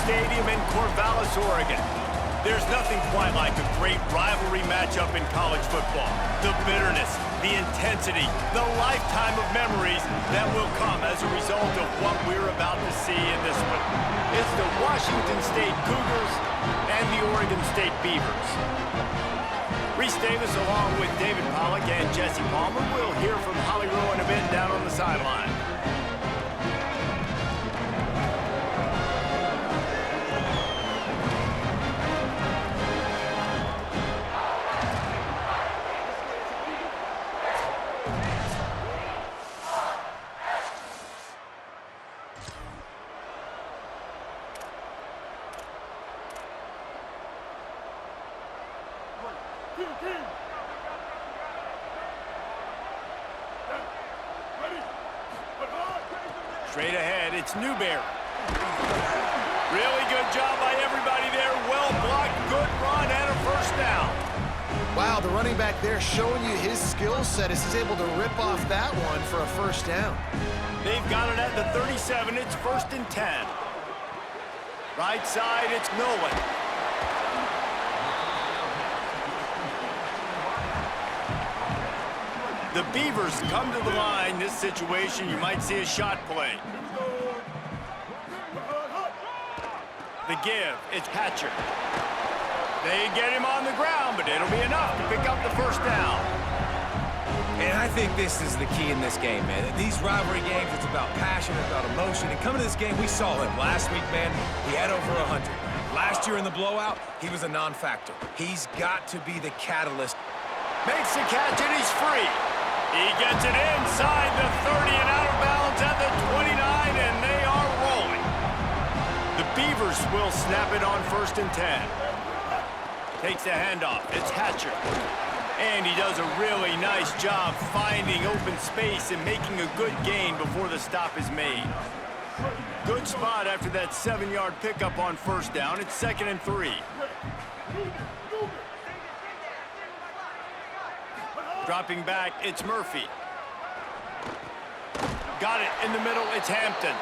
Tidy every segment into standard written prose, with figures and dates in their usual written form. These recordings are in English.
Stadium in Corvallis, Oregon. There's nothing quite like a great rivalry matchup in college football. The bitterness, the intensity, the lifetime of memories that will come as a result of what we're about to see in this one. It's the Washington State Cougars and the Oregon State Beavers. Reese Davis along with David Pollack and Jesse Palmer will hear from Holly Rowe in a bit down on the sideline. Straight ahead, it's Newberry. Really good job by everybody there. Well blocked, good run, and a first down. Wow, the running back there showing you his skill set as he's able to rip off that one for a first down. They've got it at the 37. It's 1st and 10. Right side, it's Nolan. The Beavers come to the line. This situation, you might see a shot play. The give, it's Hatcher. They get him on the ground, but it'll be enough to pick up the first down. And I think this is the key in this game, man. These rivalry games, it's about passion, about emotion. And coming to this game, we saw him last week, man. He had over 100. Last year in the blowout, he was a non-factor. He's got to be the catalyst. Makes the catch, and he's free. He gets it inside the 30 and out of bounds at the 29, and they are rolling. The Beavers will snap it on 1st and 10. Takes the handoff. It's Hatcher. And he does a really nice job finding open space and making a good gain before the stop is made. Good spot after that 7-yard pickup on 1st down. It's 2nd and 3. Dropping back, it's Murphy. Got it in the middle, it's Hampton.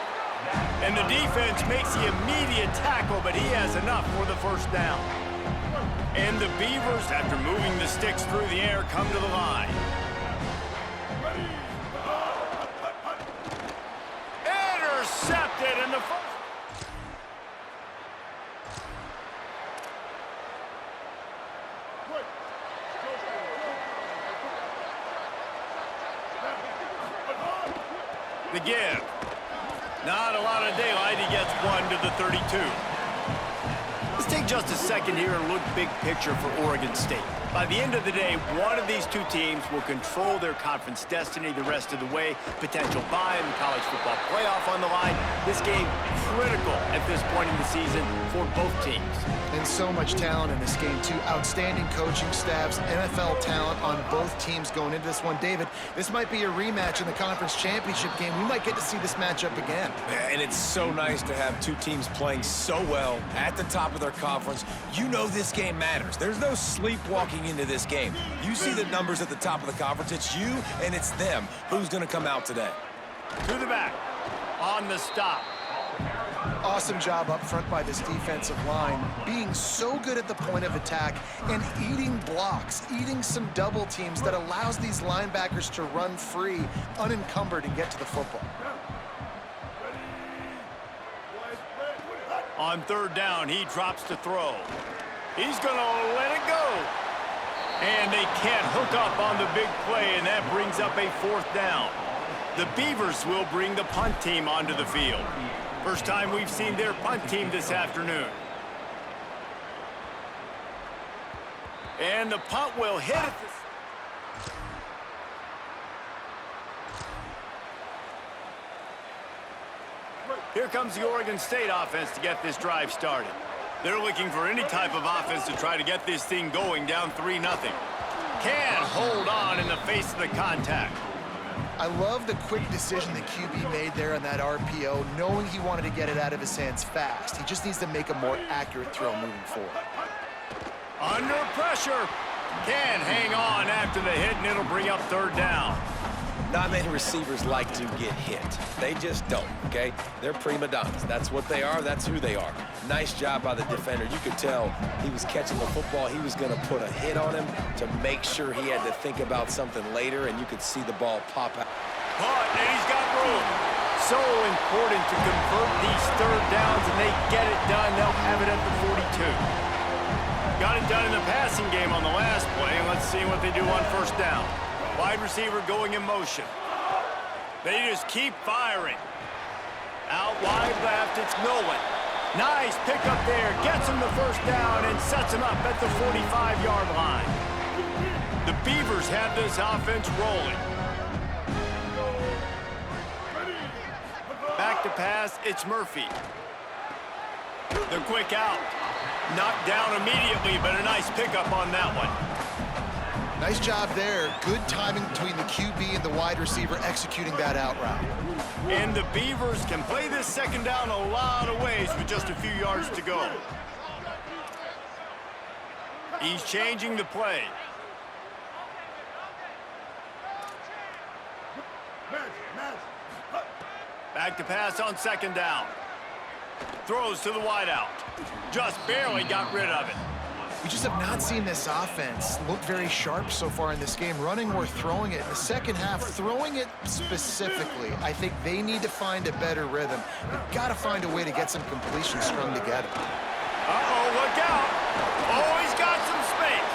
And the defense makes the immediate tackle, but he has enough for the first down. And the Beavers, after moving the sticks through the air, come to the line. Intercepted in the first. The give. Not a lot of daylight. He gets one to the 32. Let's take just a second here and look big picture for Oregon State. By the end of the day, one of these two teams will control their conference destiny the rest of the way. Potential bye in the college football playoff on the line. This game critical at this point in the season for both teams. And so much talent in this game, too. Outstanding coaching staffs, NFL talent on both teams going into this one. David, this might be a rematch in the conference championship game. We might get to see this matchup again. Yeah, and it's so nice to have two teams playing so well at the top of their conference. You know this game matters. There's no sleepwalking into this game. You see the numbers at the top of the conference. It's you and it's them. Who's going to come out today? To the back. On the stop. Awesome job up front by this defensive line, being so good at the point of attack and eating blocks, eating some double teams that allows these linebackers to run free, unencumbered, and get to the football. On 3rd down, he drops to throw. He's going to let it go. And they can't hook up on the big play, and that brings up a 4th down. The Beavers will bring the punt team onto the field. First time we've seen their punt team this afternoon. And the punt will hit it. Here comes the Oregon State offense to get this drive started. They're looking for any type of offense to try to get this thing going down 3-0. Can't hold on in the face of the contact. I love the quick decision the QB made there on that RPO, knowing he wanted to get it out of his hands fast. He just needs to make a more accurate throw moving forward. Under pressure. Can hang on after the hit, and it'll bring up 3rd down. Not many receivers like to get hit. They just don't, okay? They're prima donnas. That's what they are. That's who they are. Nice job by the defender. You could tell he was catching the football. He was going to put a hit on him to make sure he had to think about something later, and you could see the ball pop out. Caught, and he's got room. So important to convert these third downs, and they get it done. They'll have it at the 42. Got it done in the passing game on the last play, and let's see what they do on first down. Wide receiver going in motion. They just keep firing. Out wide left, it's Nolan. Nice pickup there. Gets him the first down and sets him up at the 45-yard line. The Beavers have this offense rolling. Back to pass, it's Murphy. The quick out. Knocked down immediately, but a nice pickup on that one. Nice job there. Good timing between the QB and the wide receiver executing that out route. And the Beavers can play this second down a lot of ways with just a few yards to go. He's changing the play. Back to pass on second down. Throws to the wideout. Just barely got rid of it. We just have not seen this offense look very sharp so far in this game, running or throwing it. In the second half, throwing it specifically, I think they need to find a better rhythm. They've got to find a way to get some completions strung together. Uh-oh, look out. Oh, he's got some space.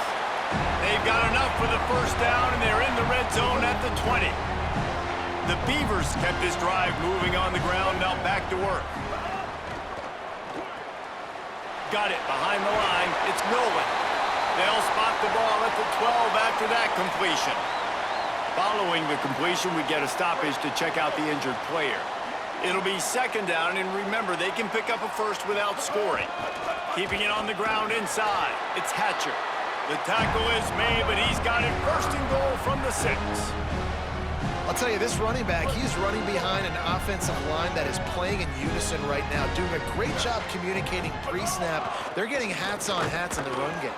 They've got enough for the first down, and they're in the red zone at the 20. The Beavers kept this drive moving on the ground, now back to work. Got it behind the line. It's Nolan. They'll spot the ball at the 12 after that completion. Following the completion, we get a stoppage to check out the injured player. It'll be second down, and remember, they can pick up a first without scoring. Keeping it on the ground inside. It's Hatcher. The tackle is made, but he's got it first and goal from the 6. I'll tell you, this running back, he's running behind an offensive line that is playing in unison right now, doing a great job communicating pre-snap. They're getting hats on hats in the run game.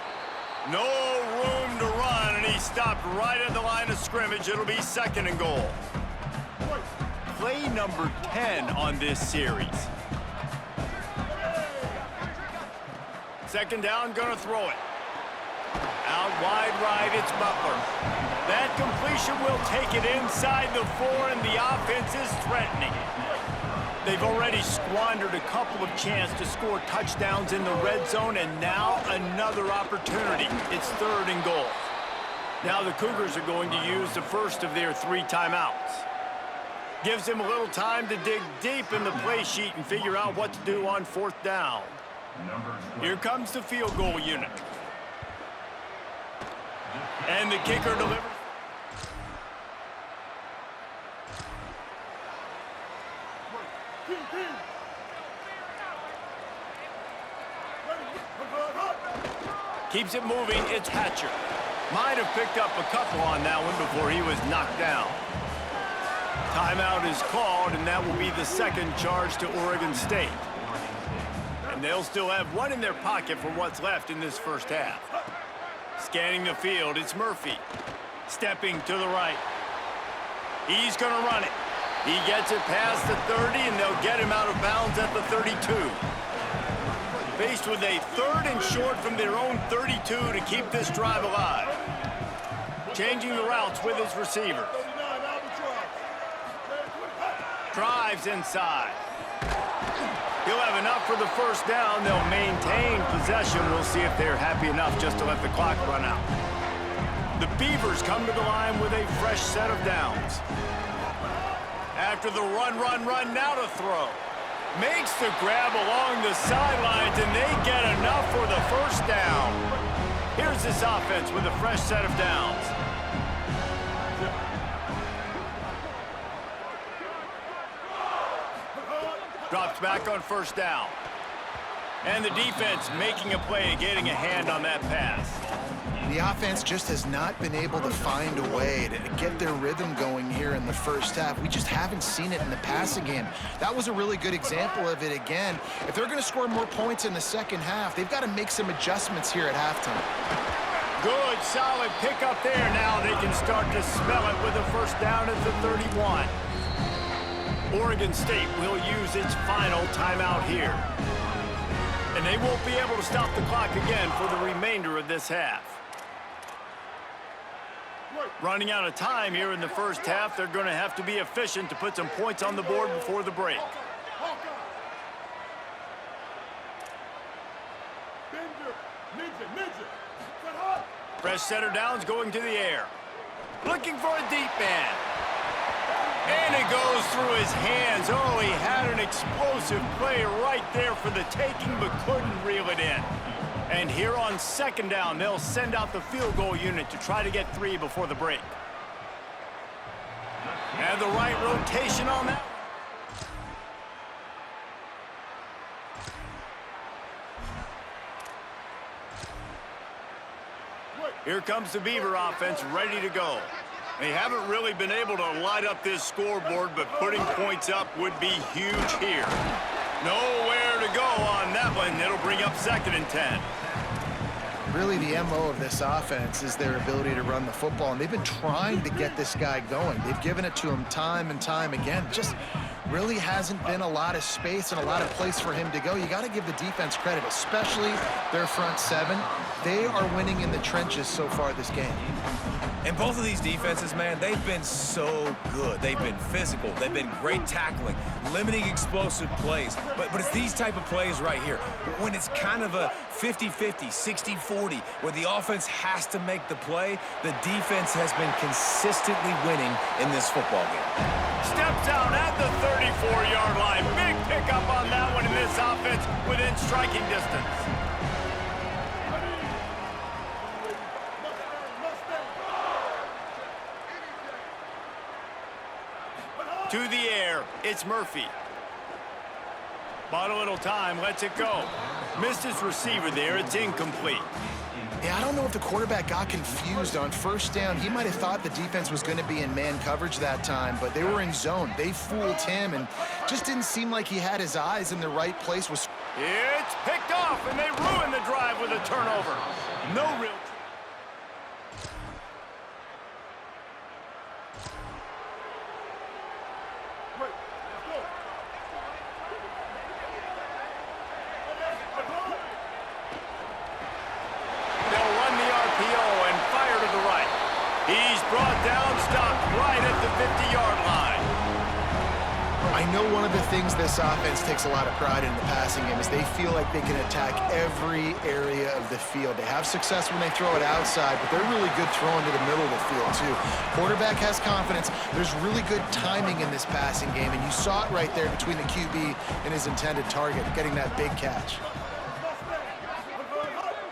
No room to run, and he stopped right at the line of scrimmage. It'll be second and goal. Play number 10 on this series. Second down, gonna throw it. Out wide right, it's Butler. That completion will take it inside the 4, and the offense is threatening. They've already squandered a couple of chances to score touchdowns in the red zone, and now another opportunity. It's third and goal. Now the Cougars are going to use the first of their 3 timeouts. Gives them a little time to dig deep in the play sheet and figure out what to do on fourth down. Here comes the field goal unit. And the kicker delivers. Keeps it moving, it's Hatcher. Might have picked up a couple on that one before he was knocked down. Timeout is called, and that will be the second charge to Oregon State. And they'll still have one in their pocket for what's left in this first half. Scanning the field, it's Murphy. Stepping to the right. He's going to run it. He gets it past the 30, and they'll get him out of bounds at the 32. Faced with a third and short from their own 32 to keep this drive alive. Changing the routes with his receivers. Drives inside. He'll have enough for the first down. They'll maintain possession. We'll see if they're happy enough just to let the clock run out. The Beavers come to the line with a fresh set of downs. After the run, now to throw. Makes the grab along the sidelines, and they get enough for the first down. Here's this offense with a fresh set of downs. Drops back on first down. And the defense making a play, getting a hand on that pass. The offense just has not been able to find a way to get their rhythm going here in the first half. We just haven't seen it in the passing game. That was a really good example of it again. If they're going to score more points in the second half, they've got to make some adjustments here at halftime. Good, solid pickup there. Now they can start to smell it with a first down at the 31. Oregon State will use its final timeout here. And they won't be able to stop the clock again for the remainder of this half. Running out of time here in the first half, they're going to have to be efficient to put some points on the board before the break. Fresh setter downs going to the air. Looking for a deep man. And it goes through his hands. Oh, he had an explosive play right there for the taking, but couldn't reel it in. And here on second down, they'll send out the field goal unit to try to get 3 before the break. And the right rotation on that. Here comes the Beaver offense ready to go. They haven't really been able to light up this scoreboard, but putting points up would be huge here. Nowhere to go on that one. It'll bring up 2nd and 10. Really, the MO of this offense is their ability to run the football, and they've been trying to get this guy going. They've given it to him time and time again. Just really hasn't been a lot of space and a lot of place for him to go. You got to give the defense credit, especially their front 7. They are winning in the trenches so far this game. And both of these defenses, man, they've been so good. They've been physical. They've been great tackling, limiting explosive plays. But it's these type of plays right here, when it's kind of a 50-50, 60-40, where the offense has to make the play, the defense has been consistently winning in this football game. Steps out at the 34-yard line. Big pickup on that one in this offense within striking distance. To the air, it's Murphy. Bought a little time, lets it go. Missed his receiver there, it's incomplete. Yeah, I don't know if the quarterback got confused on first down. He might have thought the defense was going to be in man coverage that time, but they were in zone. They fooled him and just didn't seem like he had his eyes in the right place. It's picked off, and they ruin the drive with a turnover. No real... Brought down, stopped right at the 50-yard line. I know one of the things this offense takes a lot of pride in the passing game is they feel like they can attack every area of the field. They have success when they throw it outside, but they're really good throwing to the middle of the field, too. Quarterback has confidence. There's really good timing in this passing game, and you saw it right there between the QB and his intended target, getting that big catch.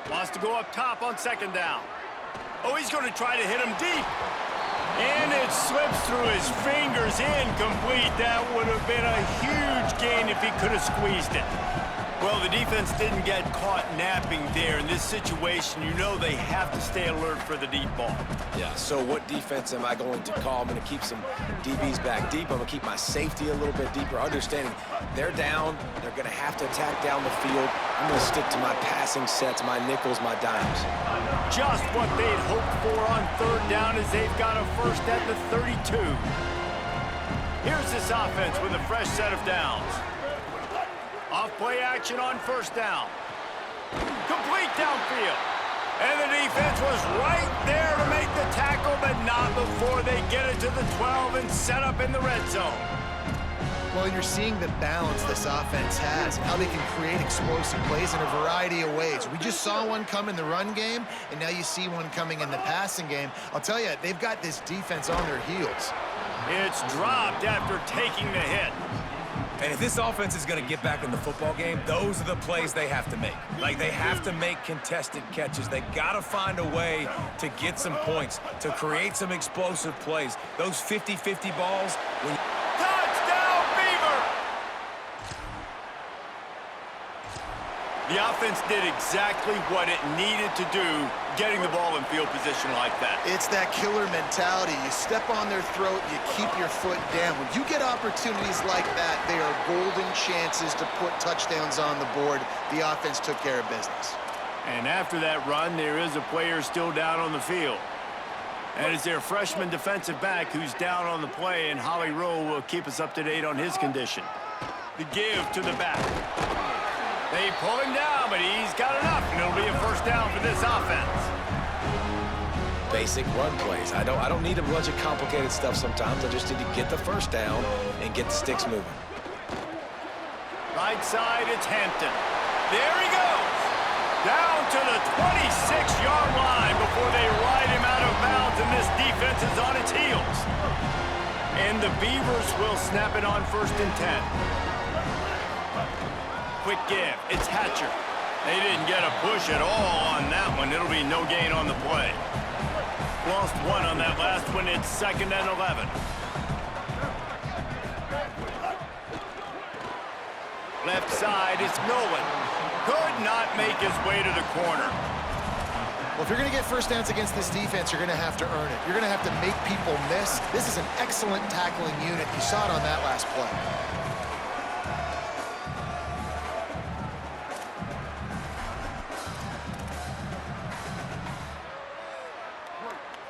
Wants to go up top on second down. Oh, he's going to try to hit him deep. And it slips through his fingers, incomplete. That would have been a huge gain if he could have squeezed it. Well, the defense didn't get caught napping there. In this situation, you know they have to stay alert for the deep ball. Yeah, so what defense am I going to call? I'm going to keep some DBs back deep. I'm going to keep my safety a little bit deeper, understanding they're down. They're going to have to attack down the field. I'm going to stick to my passing sets, my nickels, my dimes. Just what they'd hoped for on third down as they've got a first at the 32. Here's this offense with a fresh set of downs. Off play action on first down. Complete downfield. And the defense was right there to make the tackle, but not before they get it to the 12 and set up in the red zone. Well, you're seeing the balance this offense has and how they can create explosive plays in a variety of ways. We just saw one come in the run game, and now you see one coming in the passing game. I'll tell you, they've got this defense on their heels. It's dropped after taking the hit. And if this offense is going to get back in the football game, those are the plays they have to make. Like, they have to make contested catches. They got to find a way to get some points, to create some explosive plays. Those 50-50 balls, when... Touchdown, Beaver! The offense did exactly what it needed to do, getting the ball in field position like that. It's that killer mentality. You step on their throat, you keep your foot down. When you get opportunities like that, they are golden chances to put touchdowns on the board. The offense took care of business. And after that run, there is a player still down on the field. And it's their freshman defensive back who's down on the play, and Holly Rowe will keep us up to date on his condition. The give to the back. They pull him down, but he's got enough, and it'll be a first down for this offense. Basic run plays. I don't need a bunch of complicated stuff sometimes. I just need to get the first down and get the sticks moving. Right side, it's Hampton. There he goes. Down to the 26-yard line before they ride him out of bounds, and this defense is on its heels. And the Beavers will snap it on 1st and 10. Quick give. It's Hatcher. They didn't get a push at all on that one. It'll be no gain on the play. Lost one on that last one. It's 2nd and 11. Left side, it's Nolan. Could not make his way to the corner. Well, if you're going to get first downs against this defense, you're going to have to earn it. You're going to have to make people miss. This is an excellent tackling unit. You saw it on that last play.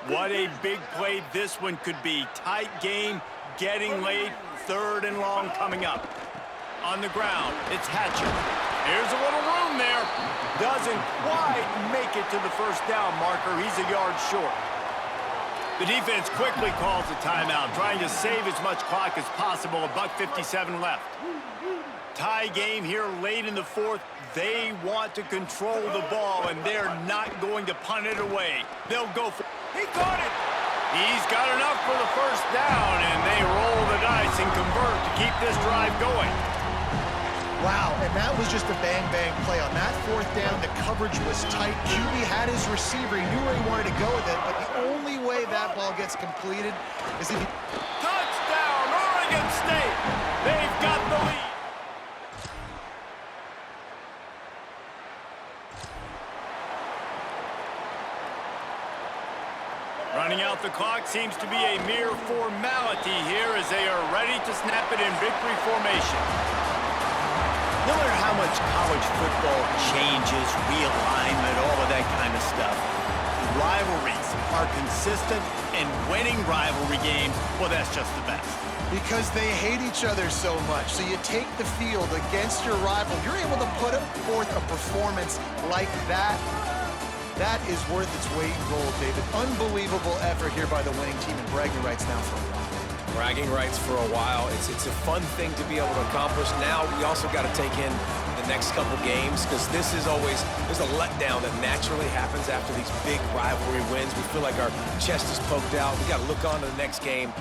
What a big play this one could be. Tight game, getting late, 3rd and long coming up. On the ground, it's Hatcher. Here's a little room there. Doesn't quite make it to the first down marker. He's a yard short. The defense quickly calls a timeout, trying to save as much clock as possible. $1:57 left. Tie game here late in the 4th. They want to control the ball, and they're not going to punt it away. They'll go for it. He caught it. He's got enough for the first down, and they roll the dice and convert to keep this drive going. Wow, and that was just a bang-bang play. On that 4th down, the coverage was tight. QB had his receiver. He knew where he wanted to go with it, but the only way that ball gets completed is if he... Touchdown, Oregon State! They've got the lead. Running out the clock seems to be a mere formality here as they are ready to snap it in victory formation. No matter how much college football changes, realignment, all of that kind of stuff, rivalries are consistent, and winning rivalry games, well, that's just the best. Because they hate each other so much. So you take the field against your rival. You're able to put forth a performance like that. That is worth its weight in gold, David. Unbelievable effort here by the winning team, and bragging rights now for a while. Bragging rights for a while. It's a fun thing to be able to accomplish. Now we also got to take in the next couple games, because this is always, there's a letdown that naturally happens after these big rivalry wins. We feel like our chest is poked out. We got to look on to the next game